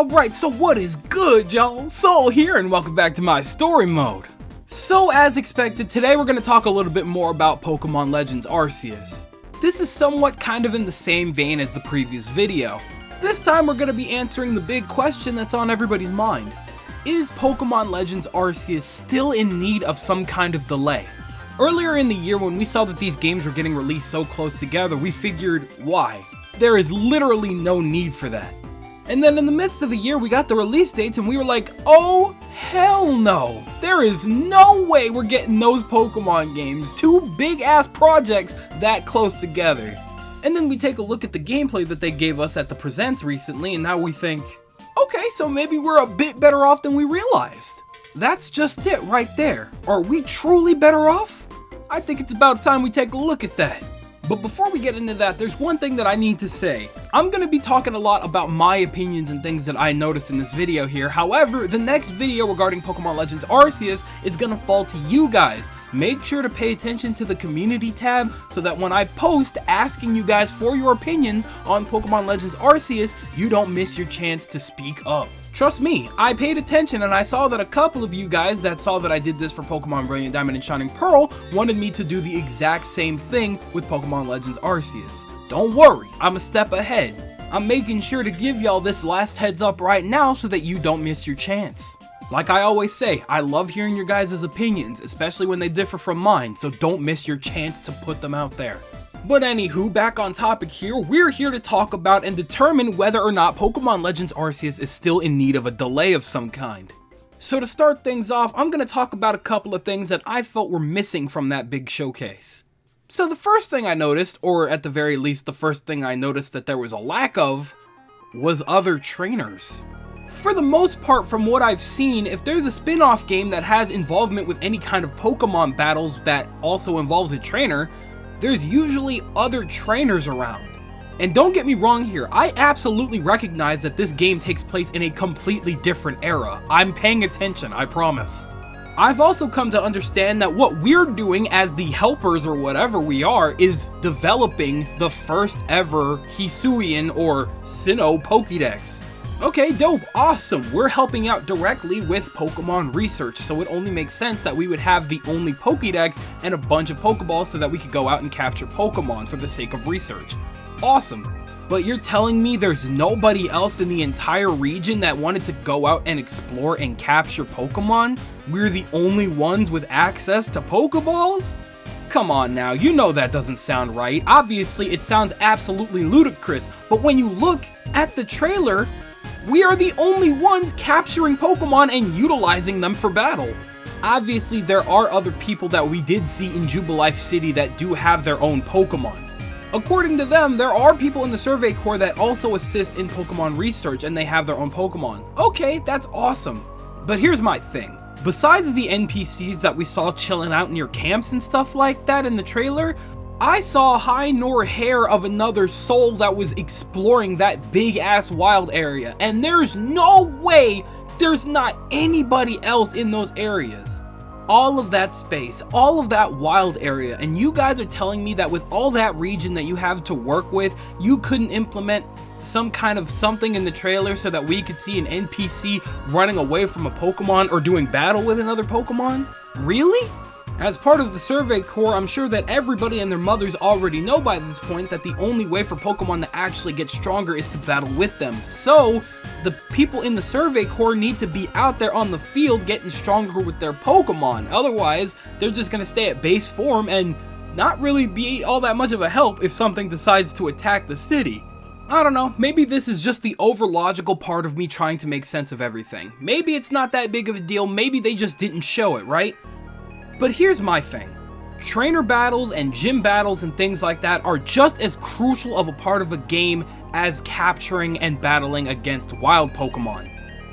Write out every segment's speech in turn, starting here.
Alright, so what is good, y'all? Soul here, and welcome back to my story mode. So as expected, today we're going to talk a little bit more about Pokemon Legends Arceus. This is somewhat kind of in the same vein as the previous video. This time we're going to be answering the big question that's on everybody's mind. Is Pokemon Legends Arceus still in need of some kind of delay? Earlier in the year when we saw that these games were getting released so close together, we figured, why? There is literally no need for that. And then in the midst of the year we got the release dates and we were like, oh hell no! There is no way we're getting those Pokemon games, two big ass projects that close together. And then we take a look at the gameplay that they gave us at the Presents recently and now we think, okay, so maybe we're a bit better off than we realized. That's just it right there. Are we truly better off? I think it's about time we take a look at that. But before we get into that, there's one thing that I need to say. I'm going to be talking a lot about my opinions and things that I noticed in this video here. However, the next video regarding Pokemon Legends Arceus is going to fall to you guys. Make sure to pay attention to the community tab so that when I post asking you guys for your opinions on Pokemon Legends Arceus, you don't miss your chance to speak up. Trust me, I paid attention and I saw that a couple of you guys that saw that I did this for Pokemon Brilliant Diamond and Shining Pearl wanted me to do the exact same thing with Pokemon Legends Arceus. Don't worry, I'm a step ahead. I'm making sure to give y'all this last heads up right now so that you don't miss your chance. Like I always say, I love hearing your guys' opinions, especially when they differ from mine, so don't miss your chance to put them out there. But anywho, back on topic here, we're here to talk about and determine whether or not Pokemon Legends Arceus is still in need of a delay of some kind. So to start things off, I'm going to talk about a couple of things that I felt were missing from that big showcase. So the first thing I noticed, or at the very least the first thing I noticed that there was a lack of, was other trainers. For the most part, from what I've seen, if there's a spin-off game that has involvement with any kind of Pokemon battles that also involves a trainer, there's usually other trainers around. And don't get me wrong here, I absolutely recognize that this game takes place in a completely different era. I'm paying attention, I promise. I've also come to understand that what we're doing as the helpers or whatever we are is developing the first ever Hisuian or Sinnoh Pokédex. Okay, dope, awesome. We're helping out directly with Pokemon research, so it only makes sense that we would have the only Pokédex and a bunch of Pokeballs so that we could go out and capture Pokemon for the sake of research. Awesome. But you're telling me there's nobody else in the entire region that wanted to go out and explore and capture Pokemon? We're the only ones with access to Pokeballs? Come on now, you know that doesn't sound right. Obviously, it sounds absolutely ludicrous, but when you look at the trailer, we are the only ones capturing Pokemon and utilizing them for battle. Obviously, there are other people that we did see in Jubilife City that do have their own Pokemon. According to them, there are people in the Survey Corps that also assist in Pokemon research and they have their own Pokemon. Okay, that's awesome. But here's my thing. Besides the NPCs that we saw chilling out near camps and stuff like that in the trailer, I saw high nor hair of another soul that was exploring that big ass wild area, and there's no way there's not anybody else in those areas. All of that space, all of that wild area, and you guys are telling me that with all that region that you have to work with, you couldn't implement some kind of something in the trailer so that we could see an NPC running away from a Pokemon or doing battle with another Pokemon? Really? As part of the Survey Corps, I'm sure that everybody and their mothers already know by this point that the only way for Pokemon to actually get stronger is to battle with them. So, the people in the Survey Corps need to be out there on the field getting stronger with their Pokemon. Otherwise, they're just going to stay at base form and not really be all that much of a help if something decides to attack the city. I don't know, maybe this is just the over-logical part of me trying to make sense of everything. Maybe it's not that big of a deal, maybe they just didn't show it, right? But here's my thing. Trainer battles and gym battles and things like that are just as crucial of a part of a game as capturing and battling against wild Pokemon.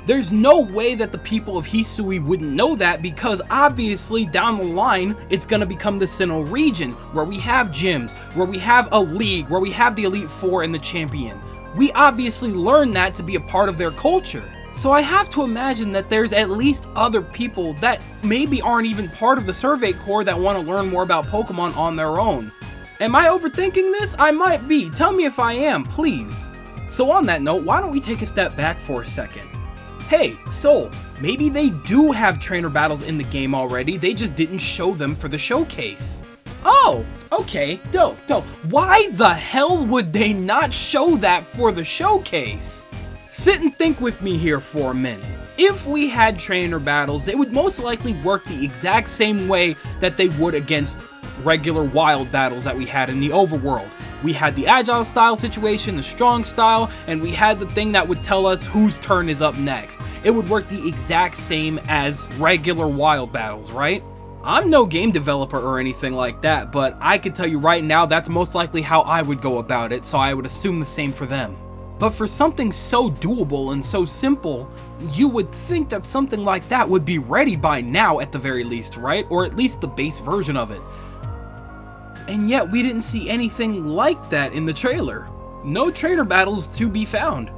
There's no way that the people of Hisui wouldn't know that because obviously down the line it's gonna become the Sinnoh region where we have gyms, where we have a league, where we have the Elite Four and the Champion. We obviously learn that to be a part of their culture. So I have to imagine that there's at least other people that maybe aren't even part of the Survey Corps that want to learn more about Pokemon on their own. Am I overthinking this? I might be. Tell me if I am, please. So on that note, why don't we take a step back for a second? Hey, Soul, maybe they do have trainer battles in the game already, they just didn't show them for the showcase. Oh, okay, dope. Why the hell would they not show that for the showcase? Sit and think with me here for a minute. If we had trainer battles, they would most likely work the exact same way that they would against regular wild battles that we had in the overworld. We had the agile style situation, the strong style, and we had the thing that would tell us whose turn is up next. It would work the exact same as regular wild battles, right? I'm no game developer or anything like that, but I can tell you right now that's most likely how I would go about it, so I would assume the same for them. But for something so doable and so simple, you would think that something like that would be ready by now at the very least, right? Or at least the base version of it. And yet we didn't see anything like that in the trailer. No trainer battles to be found.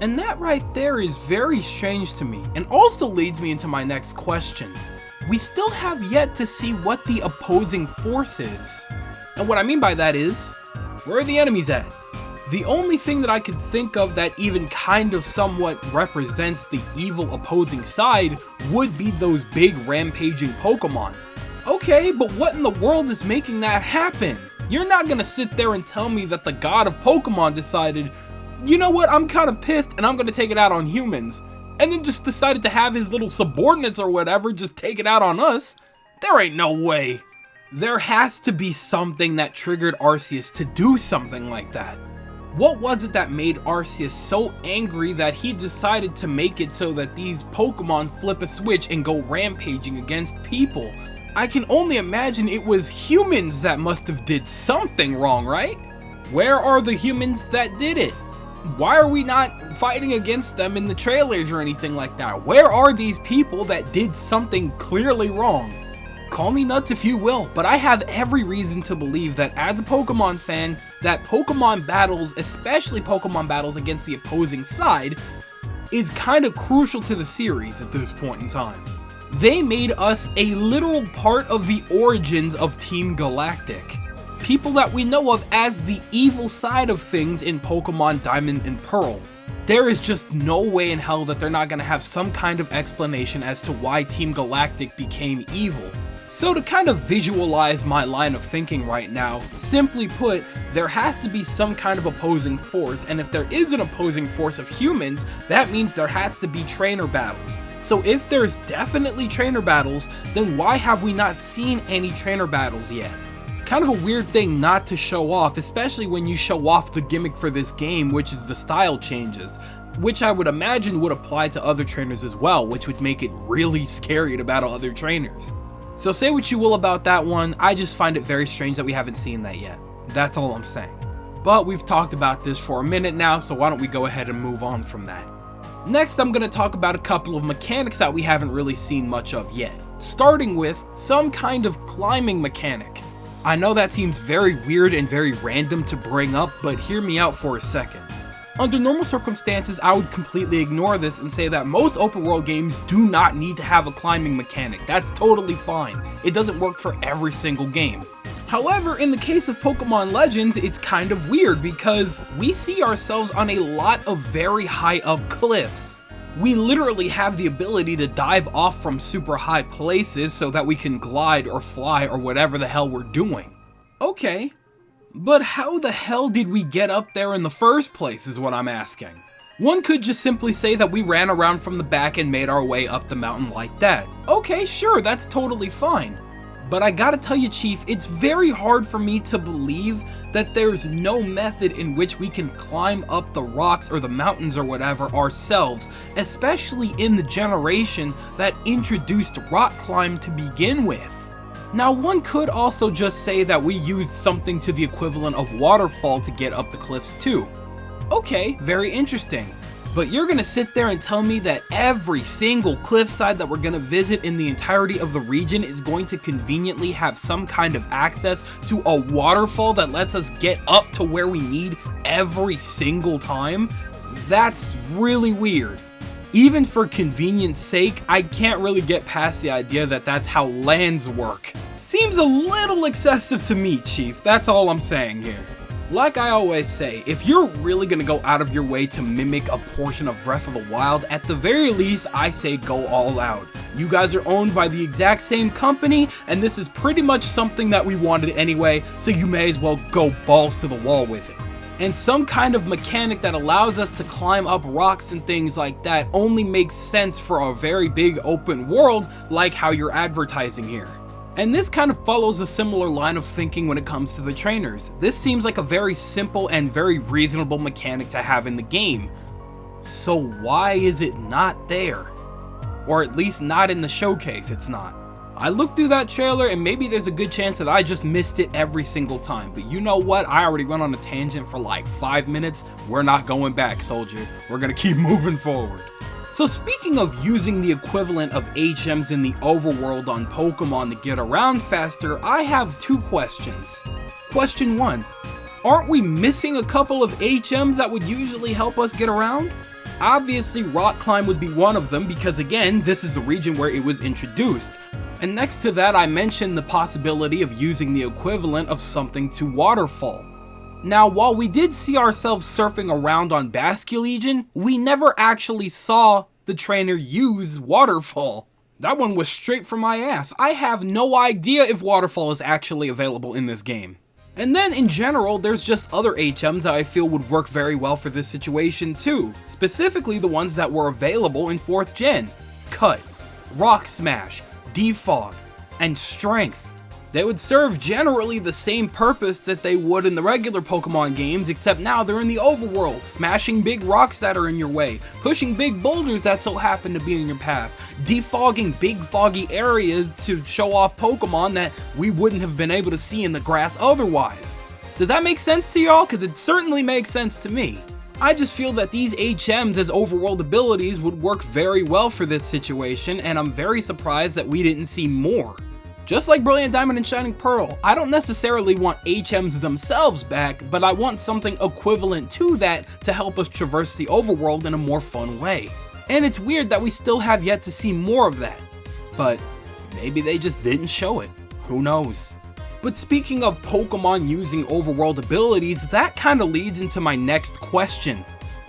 And that right there is very strange to me, and also leads me into my next question. We still have yet to see what the opposing force is. And what I mean by that is, where are the enemies at? The only thing that I could think of that even kind of somewhat represents the evil opposing side would be those big rampaging Pokemon. Okay, but what in the world is making that happen? You're not gonna sit there and tell me that the god of Pokemon decided, you know what, I'm kind of pissed and I'm gonna take it out on humans, and then just decided to have his little subordinates or whatever just take it out on us. There ain't no way. There has to be something that triggered Arceus to do something like that. What was it that made Arceus so angry that he decided to make it so that these Pokemon flip a switch and go rampaging against people? I can only imagine it was humans that must have did something wrong, right? Where are the humans that did it? Why are we not fighting against them in the trailers or anything like that? Where are these people that did something clearly wrong? Call me nuts if you will, but I have every reason to believe that as a Pokemon fan, that Pokemon battles, especially Pokemon battles against the opposing side, is kind of crucial to the series at this point in time. They made us a literal part of the origins of Team Galactic. People that we know of as the evil side of things in Pokemon Diamond and Pearl. There is just no way in hell that they're not going to have some kind of explanation as to why Team Galactic became evil. So to kind of visualize my line of thinking right now, simply put, there has to be some kind of opposing force, and if there is an opposing force of humans, that means there has to be trainer battles. So if there's definitely trainer battles, then why have we not seen any trainer battles yet? Kind of a weird thing not to show off, especially when you show off the gimmick for this game, which is the style changes, which I would imagine would apply to other trainers as well, which would make it really scary to battle other trainers. So say what you will about that one, I just find it very strange that we haven't seen that yet. That's all I'm saying. But we've talked about this for a minute now, so why don't we go ahead and move on from that. Next, I'm going to talk about a couple of mechanics that we haven't really seen much of yet, starting with some kind of climbing mechanic. I know that seems very weird and very random to bring up, but hear me out for a second. Under normal circumstances, I would completely ignore this and say that most open world games do not need to have a climbing mechanic. That's totally fine. It doesn't work for every single game. However, in the case of Pokemon Legends, it's kind of weird because we see ourselves on a lot of very high up cliffs. We literally have the ability to dive off from super high places so that we can glide or fly or whatever the hell we're doing. Okay. But how the hell did we get up there in the first place is what I'm asking. One could just simply say that we ran around from the back and made our way up the mountain like that. Okay, sure, that's totally fine. But I gotta tell you, Chief, it's very hard for me to believe that there's no method in which we can climb up the rocks or the mountains or whatever ourselves, especially in the generation that introduced rock climb to begin with. Now, one could also just say that we used something to the equivalent of waterfall to get up the cliffs too. Okay, very interesting. But you're gonna sit there and tell me that every single cliffside that we're gonna visit in the entirety of the region is going to conveniently have some kind of access to a waterfall that lets us get up to where we need every single time? That's really weird. Even for convenience sake, I can't really get past the idea that that's how lands work. Seems a little excessive to me, Chief, that's all I'm saying here. Like I always say, if you're really gonna go out of your way to mimic a portion of Breath of the Wild, at the very least, I say go all out. You guys are owned by the exact same company, and this is pretty much something that we wanted anyway, so you may as well go balls to the wall with it. And some kind of mechanic that allows us to climb up rocks and things like that only makes sense for a very big open world like how you're advertising here. And this kind of follows a similar line of thinking when it comes to the trainers. This seems like a very simple and very reasonable mechanic to have in the game. So why is it not there? Or at least not in the showcase, it's not. I looked through that trailer and maybe there's a good chance that I just missed it every single time. But you know what? I already went on a tangent for like 5 minutes. We're not going back, soldier. We're gonna keep moving forward. So speaking of using the equivalent of HMs in the overworld on Pokemon to get around faster, I have 2 questions. Question 1, aren't we missing a couple of HMs that would usually help us get around? Obviously Rock Climb would be one of them because again, this is the region where it was introduced. And next to that I mentioned the possibility of using the equivalent of something to Waterfall. Now, while we did see ourselves surfing around on Basculegion, we never actually saw the trainer use Waterfall. That one was straight from my ass. I have no idea if Waterfall is actually available in this game. And then in general, there's just other HMs that I feel would work very well for this situation too. Specifically the ones that were available in 4th gen. Cut, Rock Smash, Defog, and Strength. They would serve generally the same purpose that they would in the regular Pokemon games, except now they're in the overworld, smashing big rocks that are in your way, pushing big boulders that so happen to be in your path, defogging big foggy areas to show off Pokemon that we wouldn't have been able to see in the grass otherwise. Does that make sense to y'all? Because it certainly makes sense to me. I just feel that these HMs as overworld abilities would work very well for this situation, and I'm very surprised that we didn't see more. Just like Brilliant Diamond and Shining Pearl, I don't necessarily want HMs themselves back, but I want something equivalent to that to help us traverse the overworld in a more fun way. And it's weird that we still have yet to see more of that. But maybe they just didn't show it. Who knows? But speaking of Pokemon using overworld abilities, that kind of leads into my next question.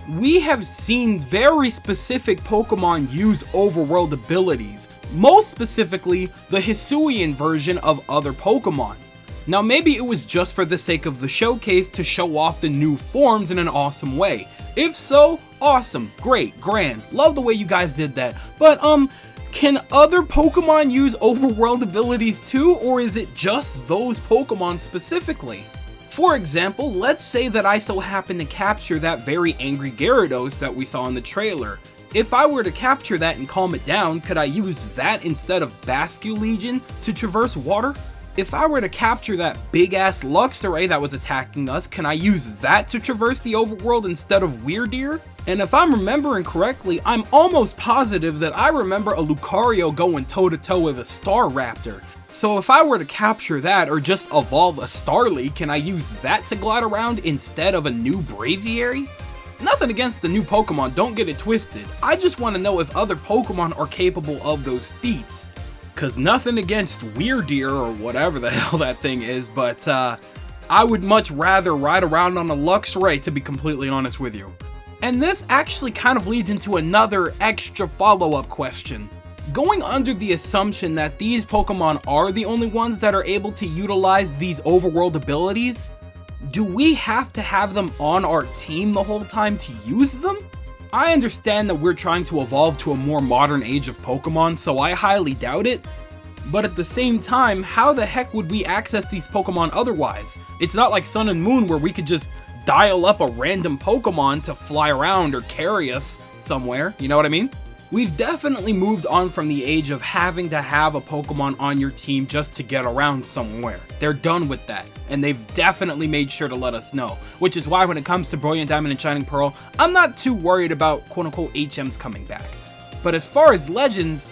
We have seen very specific Pokemon use overworld abilities, most specifically the Hisuian version of other Pokemon. Now maybe it was just for the sake of the showcase to show off the new forms in an awesome way. If so, awesome, great, grand, love the way you guys did that. But can other Pokemon use overworld abilities too, or is it just those Pokemon specifically? For example, let's say that I so happen to capture that very angry Gyarados that we saw in the trailer. If I were to capture that and calm it down, could I use that instead of Basculegion to traverse water? If I were to capture that big ass Luxray that was attacking us, can I use that to traverse the overworld instead of Weirdeer? And if I'm remembering correctly, I'm almost positive that I remember a Lucario going toe to toe with a Staraptor. So if I were to capture that or just evolve a Starly, can I use that to glide around instead of a new Braviary? Nothing against the new Pokemon, don't get it twisted. I just want to know if other Pokemon are capable of those feats. Cause nothing against Weirdeer or whatever the hell that thing is, but I would much rather ride around on a Luxray, to be completely honest with you. And this actually kind of leads into another extra follow-up question. Going under the assumption that these Pokemon are the only ones that are able to utilize these overworld abilities, do we have to have them on our team the whole time to use them? I understand that we're trying to evolve to a more modern age of Pokemon, so I highly doubt it. But at the same time, how the heck would we access these Pokemon otherwise? It's not like Sun and Moon where we could just dial up a random Pokemon to fly around or carry us somewhere, you know what I mean? We've definitely moved on from the age of having to have a Pokemon on your team just to get around somewhere. They're done with that, and they've definitely made sure to let us know, which is why when it comes to Brilliant Diamond and Shining Pearl, I'm not too worried about quote-unquote HMs coming back. But as far as Legends,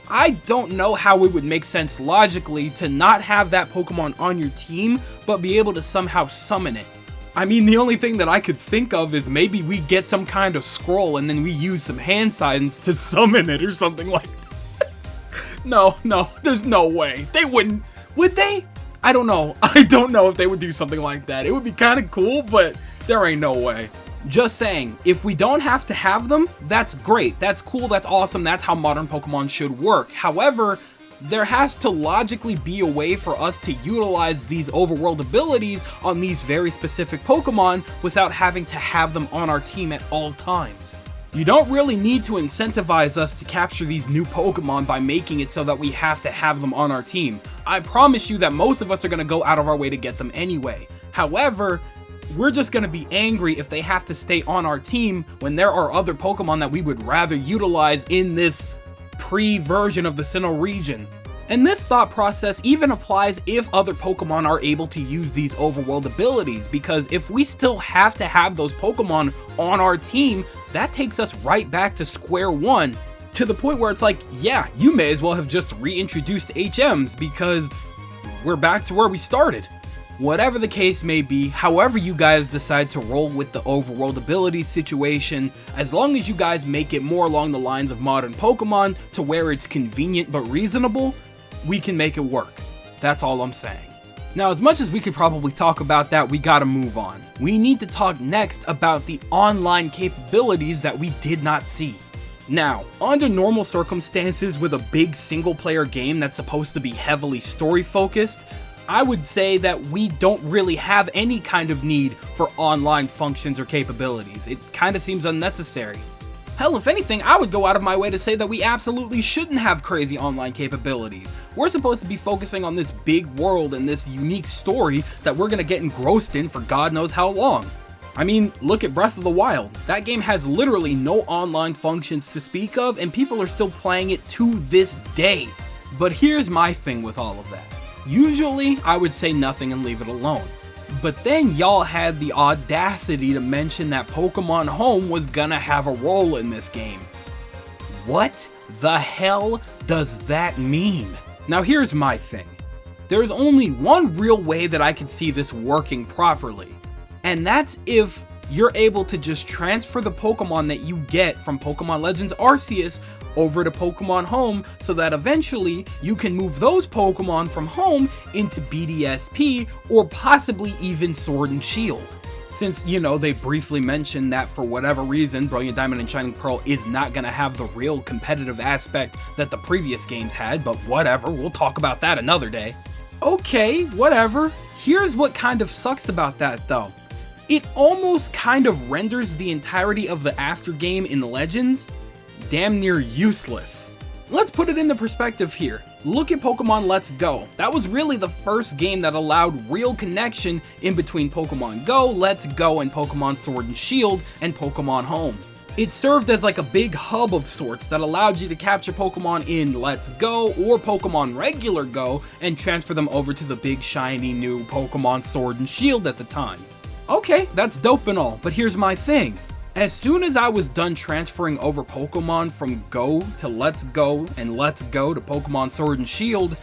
I don't know how it would make sense logically to not have that Pokemon on your team, but be able to somehow summon it. I mean, the only thing that I could think of is maybe we get some kind of scroll and then we use some hand signs to summon it or something like that. No, there's no way. They wouldn't. Would they? I don't know. I don't know if they would do something like that. It would be kind of cool, but there ain't no way. Just saying, if we don't have to have them, that's great. That's cool. That's awesome. That's how modern Pokemon should work. However, there has to logically be a way for us to utilize these overworld abilities on these very specific Pokemon without having to have them on our team at all times. You don't really need to incentivize us to capture these new Pokemon by making it so that we have to have them on our team. I promise you that most of us are going to go out of our way to get them anyway. However, we're just going to be angry if they have to stay on our team when there are other Pokemon that we would rather utilize in this pre-version of the Sinnoh region. And this thought process even applies if other Pokemon are able to use these overworld abilities, because if we still have to have those Pokemon on our team, that takes us right back to square one, to the point where it's like, yeah, you may as well have just reintroduced HMs because we're back to where we started. Whatever the case may be, however you guys decide to roll with the overworld abilities situation, as long as you guys make it more along the lines of modern Pokemon to where it's convenient but reasonable, we can make it work. That's all I'm saying. Now, as much as we could probably talk about that, we gotta move on. We need to talk next about the online capabilities that we did not see. Now, under normal circumstances with a big single player game that's supposed to be heavily story focused, I would say that we don't really have any kind of need for online functions or capabilities. It kind of seems unnecessary. Hell, if anything, I would go out of my way to say that we absolutely shouldn't have crazy online capabilities. We're supposed to be focusing on this big world and this unique story that we're gonna get engrossed in for God knows how long. I mean, look at Breath of the Wild. That game has literally no online functions to speak of, and people are still playing it to this day. But here's my thing with all of that. Usually, I would say nothing and leave it alone. But then y'all had the audacity to mention that Pokemon Home was gonna have a role in this game. What the hell does that mean? Now here's my thing. There's only one real way that I could see this working properly, and that's if you're able to just transfer the Pokemon that you get from Pokemon Legends Arceus over to Pokemon Home, so that eventually you can move those Pokemon from Home into BDSP or possibly even Sword and Shield. Since, you know, they briefly mentioned that for whatever reason, Brilliant Diamond and Shining Pearl is not going to have the real competitive aspect that the previous games had, but whatever, we'll talk about that another day. Okay, whatever. Here's what kind of sucks about that though. It almost kind of renders the entirety of the aftergame in Legends damn near useless. Let's put it into perspective here. Look at Pokemon Let's Go. That was really the first game that allowed real connection in between Pokemon Go, Let's Go, and Pokemon Sword and Shield and Pokemon Home. It served as like a big hub of sorts that allowed you to capture Pokemon in Let's Go or Pokemon Regular Go and transfer them over to the big shiny new Pokemon Sword and Shield at the time. Okay, that's dope and all, but here's my thing. As soon as I was done transferring over Pokemon from Go to Let's Go and Let's Go to Pokemon Sword and Shield,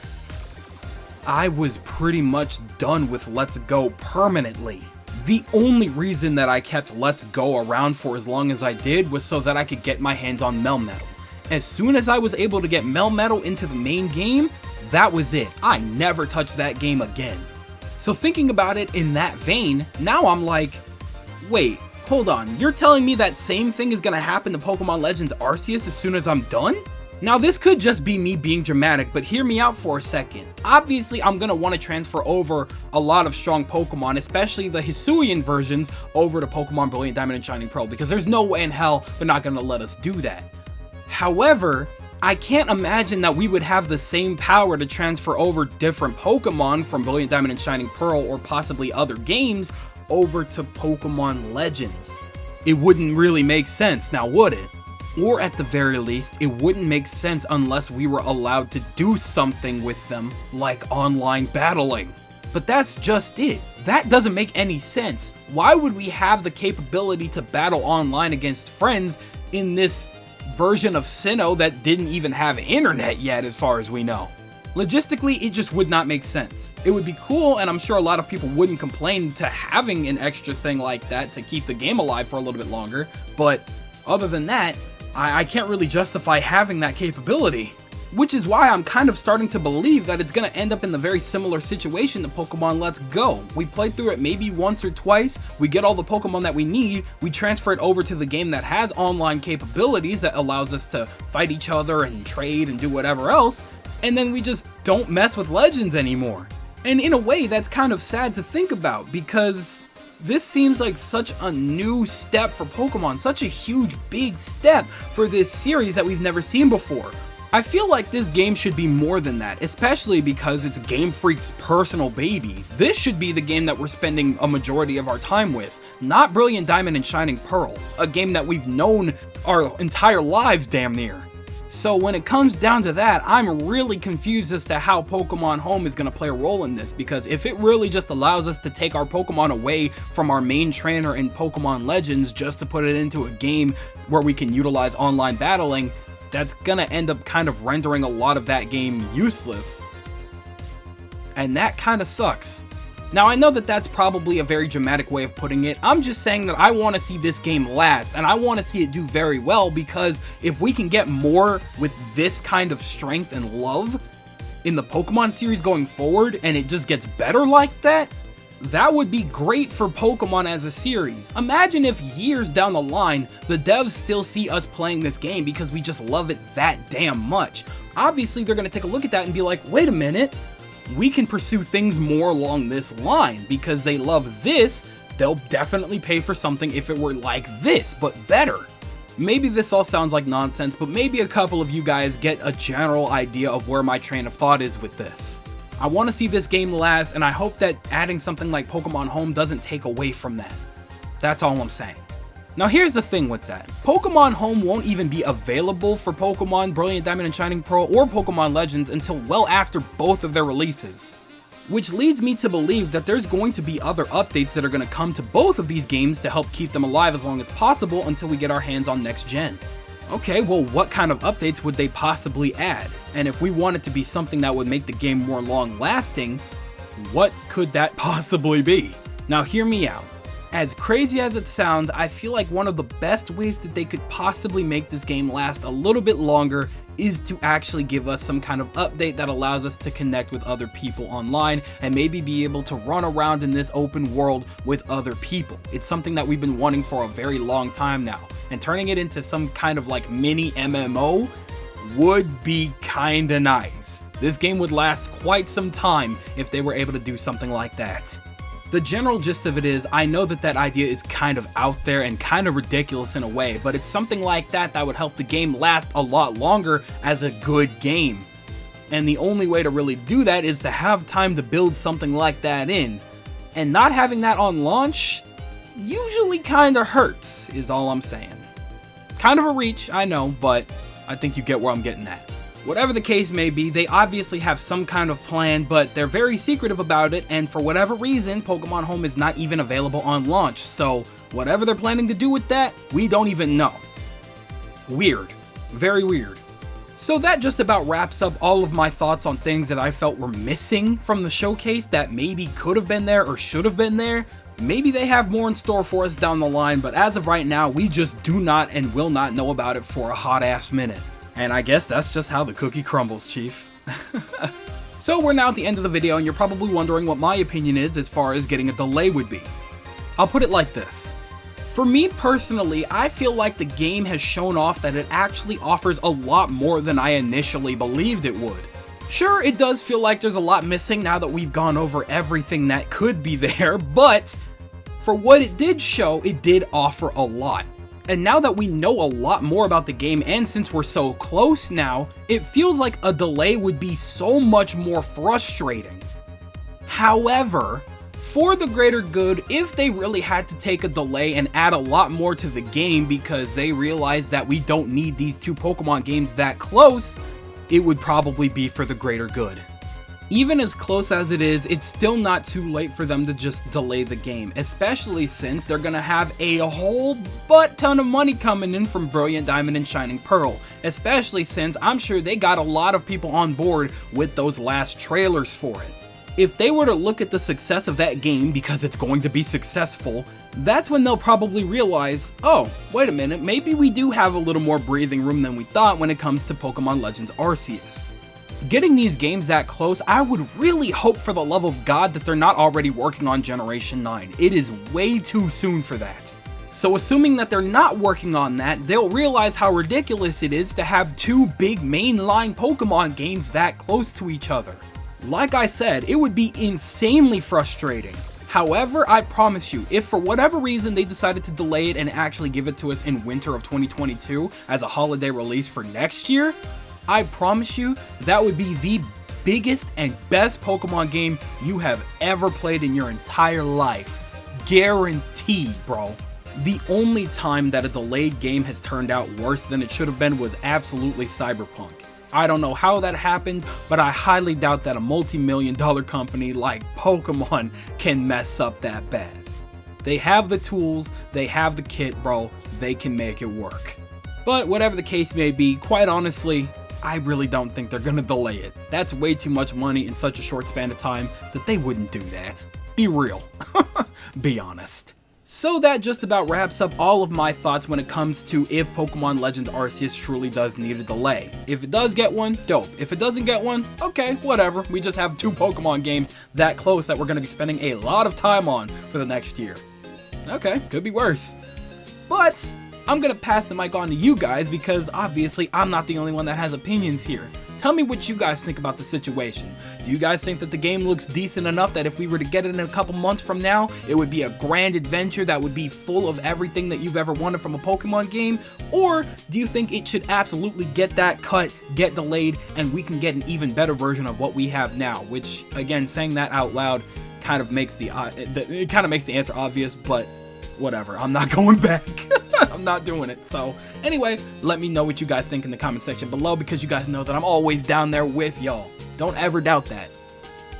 I was pretty much done with Let's Go permanently. The only reason that I kept Let's Go around for as long as I did was so that I could get my hands on Melmetal. As soon as I was able to get Melmetal into the main game, that was it. I never touched that game again. So thinking about it in that vein, now I'm like, wait, hold on, you're telling me that same thing is gonna happen to Pokemon Legends Arceus as soon as I'm done? Now this could just be me being dramatic, but hear me out for a second. Obviously I'm gonna want to transfer over a lot of strong Pokemon, especially the Hisuian versions, over to Pokemon Brilliant Diamond and Shining Pearl, because there's no way in hell they're not gonna let us do that. However, I can't imagine that we would have the same power to transfer over different Pokemon from Brilliant Diamond and Shining Pearl or possibly other games over to Pokemon Legends. It wouldn't really make sense, now would it? Or at the very least, it wouldn't make sense unless we were allowed to do something with them, like online battling. But that's just it. That doesn't make any sense. Why would we have the capability to battle online against friends in this version of Sinnoh that didn't even have internet yet, as far as we know? Logistically, it just would not make sense. It would be cool, and I'm sure a lot of people wouldn't complain to having an extra thing like that to keep the game alive for a little bit longer, but other than that, I can't really justify having that capability. Which is why I'm kind of starting to believe that it's going to end up in the very similar situation to Pokemon Let's Go. We play through it maybe once or twice, we get all the Pokemon that we need, we transfer it over to the game that has online capabilities that allows us to fight each other and trade and do whatever else, and then we just don't mess with Legends anymore. And in a way, that's kind of sad to think about, because this seems like such a new step for Pokemon, such a huge, big step for this series that we've never seen before. I feel like this game should be more than that, especially because it's Game Freak's personal baby. This should be the game that we're spending a majority of our time with, not Brilliant Diamond and Shining Pearl, a game that we've known our entire lives damn near. So when it comes down to that, I'm really confused as to how Pokemon Home is going to play a role in this, because if it really just allows us to take our Pokemon away from our main trainer in Pokemon Legends just to put it into a game where we can utilize online battling, that's gonna end up kind of rendering a lot of that game useless. And that kind of sucks. Now I know that that's probably a very dramatic way of putting it. I'm just saying that I want to see this game last, and I want to see it do very well, because if we can get more with this kind of strength and love in the Pokemon series going forward, and it just gets better like that, that would be great for Pokemon as a series. Imagine if years down the line, the devs still see us playing this game because we just love it that damn much. Obviously, they're going to take a look at that and be like, wait a minute, we can pursue things more along this line. Because they love this, they'll definitely pay for something if it were like this, but better. Maybe this all sounds like nonsense, but maybe a couple of you guys get a general idea of where my train of thought is with this. I want to see this game last, and I hope that adding something like Pokemon Home doesn't take away from that. That's all I'm saying. Now here's the thing with that. Pokemon Home won't even be available for Pokemon Brilliant Diamond and Shining Pearl or Pokemon Legends until well after both of their releases. Which leads me to believe that there's going to be other updates that are going to come to both of these games to help keep them alive as long as possible until we get our hands on next gen. Okay, well, what kind of updates would they possibly add? And if we want it to be something that would make the game more long-lasting, what could that possibly be? Now hear me out. As crazy as it sounds, I feel like one of the best ways that they could possibly make this game last a little bit longer is to actually give us some kind of update that allows us to connect with other people online and maybe be able to run around in this open world with other people. It's something that we've been wanting for a very long time now, and turning it into some kind of like mini MMO would be kinda nice. This game would last quite some time if they were able to do something like that. The general gist of it is, I know that that idea is kind of out there and kind of ridiculous in a way, but it's something like that that would help the game last a lot longer as a good game. And the only way to really do that is to have time to build something like that in. And not having that on launch usually kind of hurts, is all I'm saying. Kind of a reach, I know, but I think you get where I'm getting at. Whatever the case may be, they obviously have some kind of plan, but they're very secretive about it, and for whatever reason, Pokemon Home is not even available on launch, so whatever they're planning to do with that, we don't even know. Weird. Very weird. So that just about wraps up all of my thoughts on things that I felt were missing from the showcase that maybe could have been there or should have been there. Maybe they have more in store for us down the line, but as of right now, we just do not and will not know about it for a hot ass minute. And I guess that's just how the cookie crumbles, Chief. So we're now at the end of the video, and you're probably wondering what my opinion is as far as getting a delay would be. I'll put it like this. For me personally, I feel like the game has shown off that it actually offers a lot more than I initially believed it would. Sure, it does feel like there's a lot missing now that we've gone over everything that could be there, but for what it did show, it did offer a lot. And now that we know a lot more about the game, and since we're so close now, it feels like a delay would be so much more frustrating. However, for the greater good, if they really had to take a delay and add a lot more to the game because they realized that we don't need these two Pokemon games that close, it would probably be for the greater good. Even as close as it is, it's still not too late for them to just delay the game, especially since they're gonna have a whole butt ton of money coming in from Brilliant Diamond and Shining Pearl, especially since I'm sure they got a lot of people on board with those last trailers for it. If they were to look at the success of that game, because it's going to be successful, that's when they'll probably realize, oh, wait a minute, maybe we do have a little more breathing room than we thought when it comes to Pokemon Legends Arceus. Getting these games that close, I would really hope for the love of God that they're not already working on Generation 9. It is way too soon for that. So assuming that they're not working on that, they'll realize how ridiculous it is to have two big mainline Pokemon games that close to each other. Like I said, it would be insanely frustrating. However, I promise you, if for whatever reason they decided to delay it and actually give it to us in winter of 2022 as a holiday release for next year, I promise you that would be the biggest and best Pokemon game you have ever played in your entire life. Guaranteed, bro. The only time that a delayed game has turned out worse than it should have been was absolutely Cyberpunk. I don't know how that happened, but I highly doubt that a multi-million-dollar company like Pokemon can mess up that bad. They have the tools, they have the kit, bro, they can make it work. But whatever the case may be, quite honestly, I really don't think they're gonna delay it. That's way too much money in such a short span of time that they wouldn't do that. Be real. Be honest. So that just about wraps up all of my thoughts when it comes to if Pokemon Legends Arceus truly does need a delay. If it does get one, dope. If it doesn't get one, okay, whatever. We just have two Pokemon games that close that we're going to be spending a lot of time on for the next year. Okay, could be worse. But I'm going to pass the mic on to you guys because obviously I'm not the only one that has opinions here. Tell me what you guys think about the situation. Do you guys think that the game looks decent enough that if we were to get it in a couple months from now, it would be a grand adventure that would be full of everything that you've ever wanted from a Pokemon game? Or do you think it should absolutely get that cut, get delayed, and we can get an even better version of what we have now? Which, again, saying that out loud kind of makes the answer obvious, but whatever, I'm not going back. I'm not doing it. So anyway, let me know what you guys think in the comment section below because you guys know that I'm always down there with y'all. Don't ever doubt that.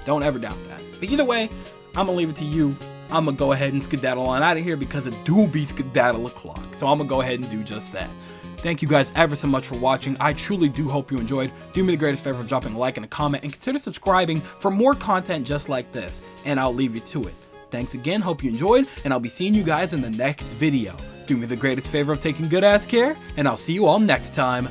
Don't ever doubt that. But either way, I'm gonna leave it to you. I'm gonna go ahead and skedaddle on out of here because it do be skedaddle o'clock. So I'm gonna go ahead and do just that. Thank you guys ever so much for watching. I truly do hope you enjoyed. Do me the greatest favor of dropping a like and a comment and consider subscribing for more content just like this. And I'll leave you to it. Thanks again, hope you enjoyed, and I'll be seeing you guys in the next video. Do me the greatest favor of taking good ass care, and I'll see you all next time.